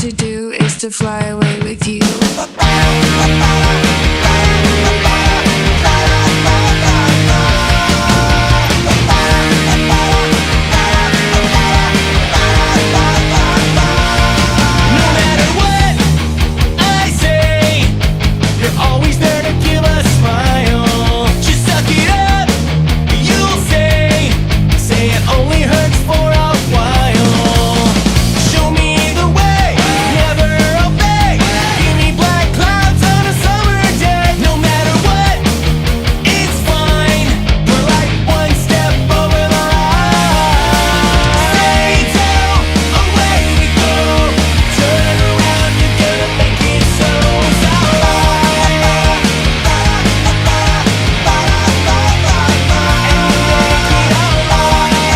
to do is to fly away with you. Only hurts for all